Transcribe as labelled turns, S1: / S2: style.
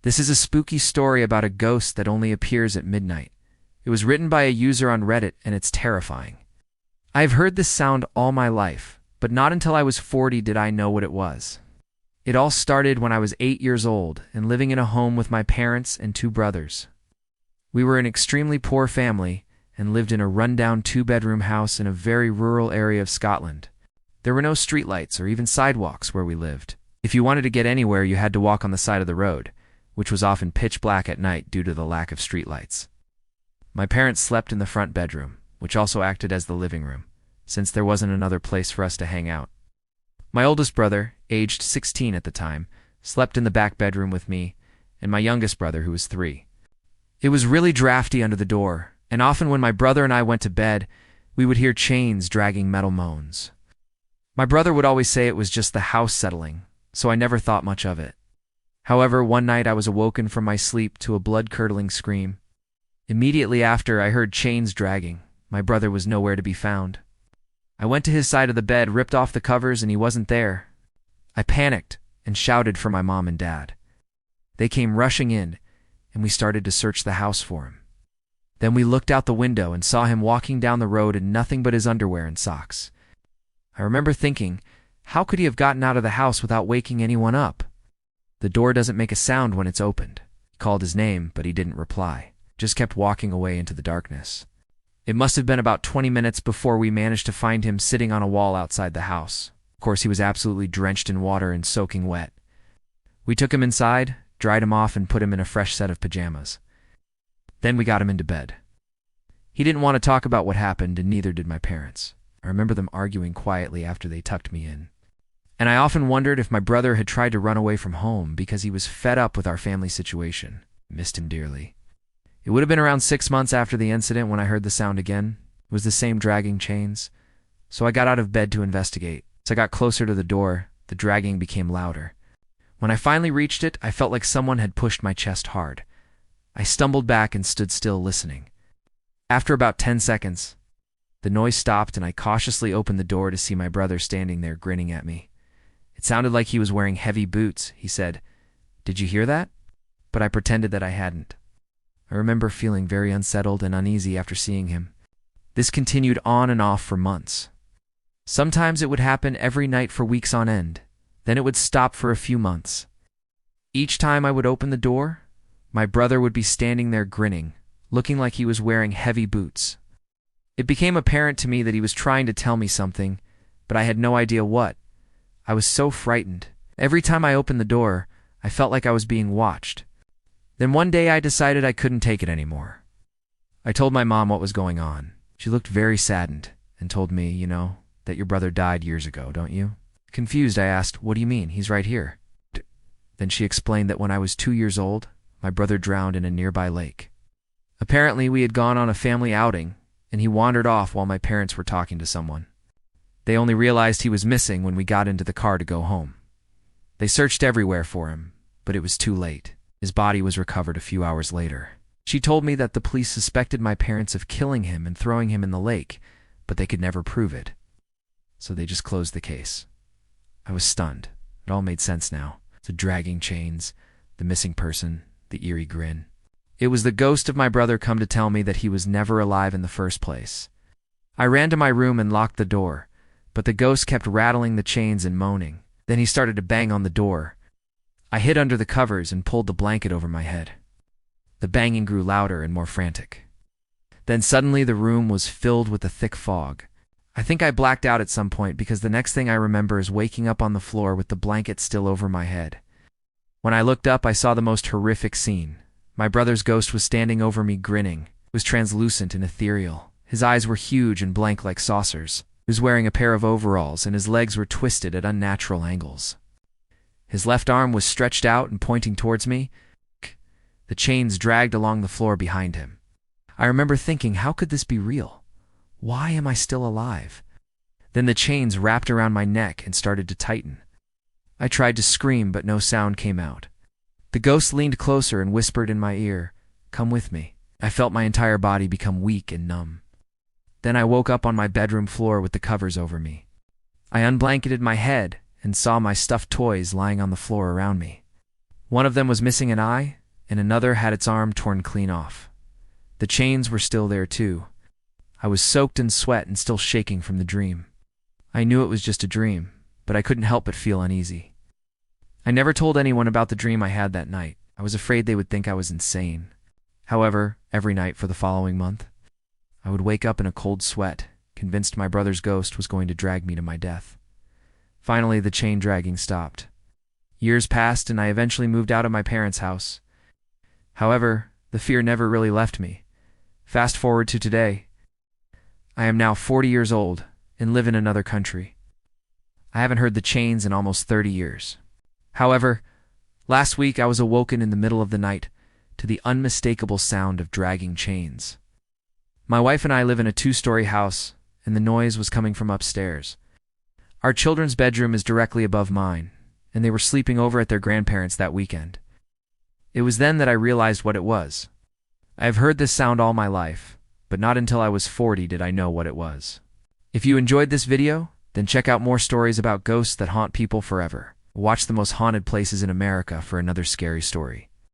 S1: This is a spooky story about a ghost that only appears at midnight. It was written by a user on Reddit, and it's terrifying. I've heard this sound all my life, but not until I was 40 did I know what it was. It all started when I was 8 years old and living in a home with my parents and 2 brothers. We were an extremely poor family and lived in a rundown 2-bedroom house in a very rural area of Scotland. There were no streetlights or even sidewalks where we lived. If you wanted to get anywhere, you had to walk on the side of the road, which was often pitch black at night due to the lack of streetlights. My parents slept in the front bedroom, which also acted as the living room, since there wasn't another place for us to hang out. My oldest brother, aged 16 at the time, slept in the back bedroom with me, and my youngest brother, who was 3. It was really drafty under the door, and often when my brother and I went to bed, we would hear chains dragging metal moans. My brother would always say it was just the house settling, so I never thought much of it. However, one night I was awoken from my sleep to a blood-curdling scream. Immediately after, I heard chains dragging. My brother was nowhere to be found. I went to his side of the bed, ripped off the covers, and he wasn't there. I panicked and shouted for my mom and dad. They came rushing in, and we started to search the house for him. Then we looked out the window and saw him walking down the road in nothing but his underwear and socks. I remember thinking, how could he have gotten out of the house without waking anyone up? The door doesn't make a sound when it's opened. He called his name, but he didn't reply. Just kept walking away into the darkness. It must have been about 20 minutes before we managed to find him sitting on a wall outside the house. Of course, he was absolutely drenched in water and soaking wet. We took him inside, dried him off, and put him in a fresh set of pajamas. Then we got him into bed. He didn't want to talk about what happened, and neither did my parents. I remember them arguing quietly after they tucked me in. And I often wondered if my brother had tried to run away from home because he was fed up with our family situation. Missed him dearly. It would have been around 6 months after the incident when I heard the sound again. It was the same dragging chains. So I got out of bed to investigate. As I got closer to the door, the dragging became louder. When I finally reached it, I felt like someone had pushed my chest hard. I stumbled back and stood still listening. After about 10 seconds, the noise stopped and I cautiously opened the door to see my brother standing there grinning at me. It sounded like he was wearing heavy boots. He said, "Did you hear that?" But I pretended that I hadn't. I remember feeling very unsettled and uneasy after seeing him. This continued on and off for months. Sometimes it would happen every night for weeks on end. Then it would stop for a few months. Each time I would open the door, my brother would be standing there grinning, looking like he was wearing heavy boots. It became apparent to me that he was trying to tell me something, but I had no idea what. I was so frightened. Every time I opened the door, I felt like I was being watched. Then one day I decided I couldn't take it anymore. I told my mom what was going on. She looked very saddened and told me, that your brother died years ago, don't you? Confused, I asked, "What do you mean? He's right here." Then she explained that when I was 2 years old, my brother drowned in a nearby lake. Apparently, we had gone on a family outing, and he wandered off while my parents were talking to someone. They only realized he was missing when we got into the car to go home. They searched everywhere for him, but it was too late. His body was recovered a few hours later. She told me that the police suspected my parents of killing him and throwing him in the lake, but they could never prove it. So they just closed the case. I was stunned. It all made sense now. The dragging chains, the missing person, the eerie grin. It was the ghost of my brother come to tell me that he was never alive in the first place. I ran to my room and locked the door, but the ghost kept rattling the chains and moaning. Then he started to bang on the door. I hid under the covers and pulled the blanket over my head. The banging grew louder and more frantic. Then suddenly the room was filled with a thick fog. I think I blacked out at some point because the next thing I remember is waking up on the floor with the blanket still over my head. When I looked up, I saw the most horrific scene. My brother's ghost was standing over me grinning. It was translucent and ethereal. His eyes were huge and blank like saucers. He was wearing a pair of overalls and his legs were twisted at unnatural angles. His left arm was stretched out and pointing towards me. The chains dragged along the floor behind him. I remember thinking, how could this be real? Why am I still alive? Then the chains wrapped around my neck and started to tighten. I tried to scream, but no sound came out. The ghost leaned closer and whispered in my ear, "Come with me." I felt my entire body become weak and numb. Then I woke up on my bedroom floor with the covers over me. I unblanketed my head and saw my stuffed toys lying on the floor around me. One of them was missing an eye, and another had its arm torn clean off. The chains were still there too. I was soaked in sweat and still shaking from the dream. I knew it was just a dream, but I couldn't help but feel uneasy. I never told anyone about the dream I had that night. I was afraid they would think I was insane. However, every night for the following month, I would wake up in a cold sweat, convinced my brother's ghost was going to drag me to my death. Finally, the chain dragging stopped. Years passed and I eventually moved out of my parents' house. However, the fear never really left me. Fast forward to today. I am now 40 years old and live in another country. I haven't heard the chains in almost 30 years. However, last week I was awoken in the middle of the night to the unmistakable sound of dragging chains. My wife and I live in a 2-story house, and the noise was coming from upstairs. Our children's bedroom is directly above mine, and they were sleeping over at their grandparents' that weekend. It was then that I realized what it was. I have heard this sound all my life, but not until I was 40 did I know what it was. If you enjoyed this video, then check out more stories about ghosts that haunt people forever. Watch the most haunted places in America for another scary story.